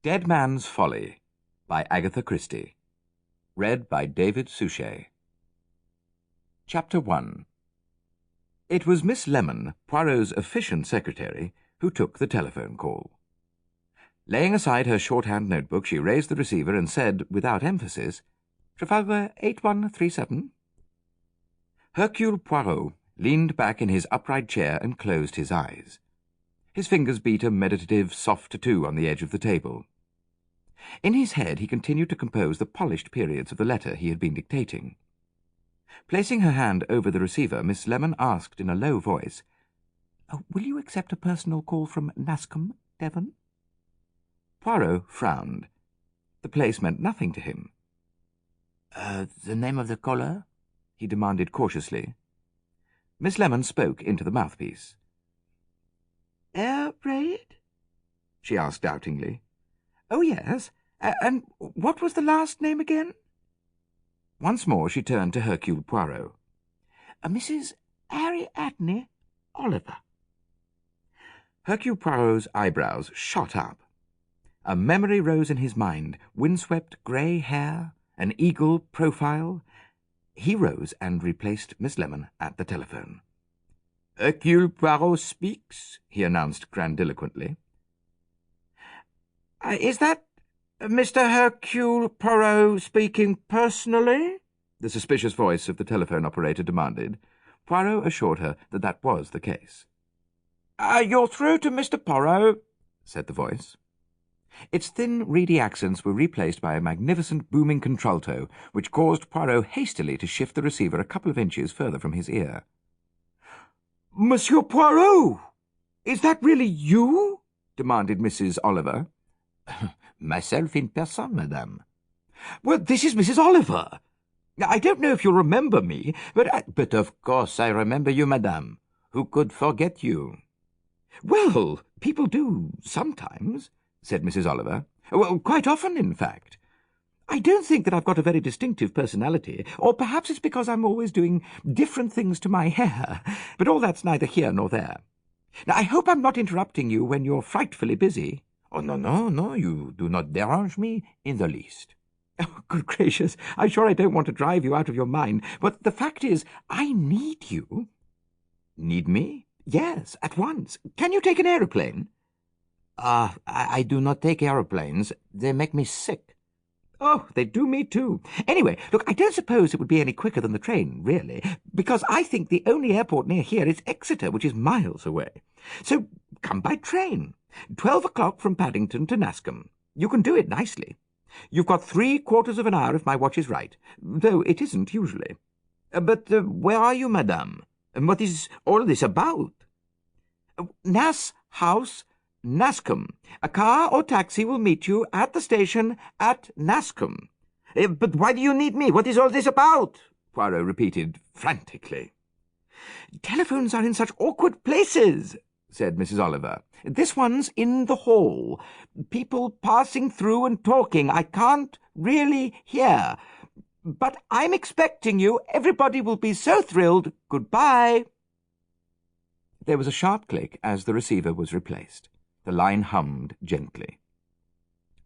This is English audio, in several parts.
Dead Man's Folly by Agatha Christie. Read by David Suchet. Chapter 1. It was Miss Lemon, Poirot's efficient secretary, who took the telephone call. Laying aside her shorthand notebook, she raised the receiver and said, without emphasis, "Trafalgar 8137? Hercule Poirot leaned back in his upright chair and closed his eyes. His fingers beat a meditative soft tattoo on the edge of the table. In his head he continued to compose the polished periods of the letter he had been dictating. Placing her hand over the receiver, Miss Lemon asked in a low voice, "Will you accept a personal call from Nascombe, Devon?" Poirot frowned. The place meant nothing to him. "The name of the caller?" he demanded cautiously. Miss Lemon spoke into the mouthpiece. "Air raid?" she asked doubtingly. "Oh, yes. And what was the last name again?" Once more she turned to Hercule Poirot. "Mrs. Ariadne Oliver." Hercule Poirot's eyebrows shot up. A memory rose in his mind, windswept grey hair, an eagle profile. He rose and replaced Miss Lemon at the telephone. "Hercule Poirot speaks," he announced grandiloquently. "Is that Mr. Hercule Poirot speaking personally?" the suspicious voice of the telephone operator demanded. Poirot assured her that that was the case. "You're through to Mr. Poirot," said the voice. Its thin, reedy accents were replaced by a magnificent booming contralto, which caused Poirot hastily to shift the receiver a couple of inches further from his ear. "Monsieur Poirot! Is that really you?" demanded Mrs. Oliver. "Myself in person, madame." "Well, this is Mrs. Oliver. I don't know if you'll remember me, but of course I remember you, madame. Who could forget you?" "Well, people do sometimes," said Mrs. Oliver. "Well, quite often, in fact. I don't think that I've got a very distinctive personality, or perhaps it's because I'm always doing different things to my hair, but all that's neither here nor there. Now, I hope I'm not interrupting you when you're frightfully busy." "Oh, no, you do not derange me in the least." "Oh, good gracious, I'm sure I don't want to drive you out of your mind, but the fact is, I need you." "Need me?" "Yes, at once. Can you take an aeroplane?" I do not take aeroplanes. They make me sick." "Oh, they do me too. Anyway, look, I don't suppose it would be any quicker than the train, really, because I think the only airport near here is Exeter, which is miles away. So come by train. 12 o'clock from Paddington to Nascombe. You can do it nicely. You've got 3/4 of an hour if my watch is right, though it isn't usually. But where are you, madame? And what is all this about?" "Nas House, Nascombe. A car or taxi will meet you at the station at Nascombe." "But why do you need me? What is all this about?" Poirot repeated frantically. "Telephones are in such awkward places," said Mrs. Oliver. "This one's in the hall. People passing through and talking. I can't really hear. But I'm expecting you. Everybody will be so thrilled. Goodbye." There was a sharp click as the receiver was replaced. The line hummed gently.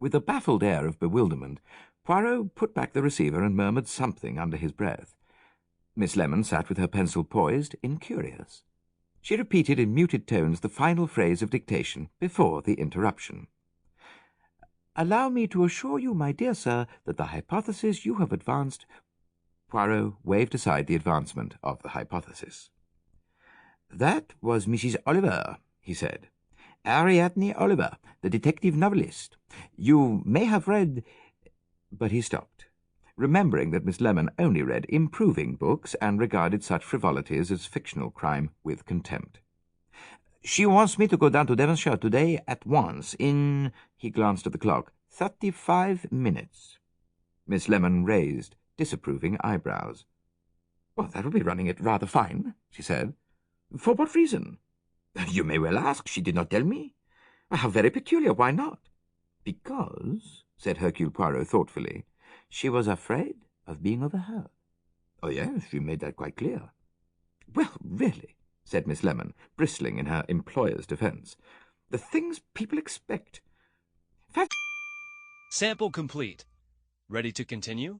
With a baffled air of bewilderment, Poirot put back the receiver and murmured something under his breath. Miss Lemon sat with her pencil poised, incurious. She repeated in muted tones the final phrase of dictation before the interruption. "Allow me to assure you, my dear sir, that the hypothesis you have advanced—" Poirot waved aside the advancement of the hypothesis. "That was Mrs. Oliver," he said. "Ariadne Oliver, the detective novelist. You may have read—" But he stopped, remembering that Miss Lemon only read improving books and regarded such frivolities as fictional crime with contempt. "She wants me to go down to Devonshire today at once, in—" he glanced at the clock, 35 minutes. Miss Lemon raised disapproving eyebrows. "Well, that'll be running it rather fine," she said. "For what reason?" "You may well ask. She did not tell me." "How very peculiar. Why not?" "Because," said Hercule Poirot thoughtfully, "she was afraid of being overheard." "Oh, yes, she made that quite clear." "Well, really," said Miss Lemon, bristling in her employer's defence, "the things people expect. In fact, Sample complete. Ready to continue?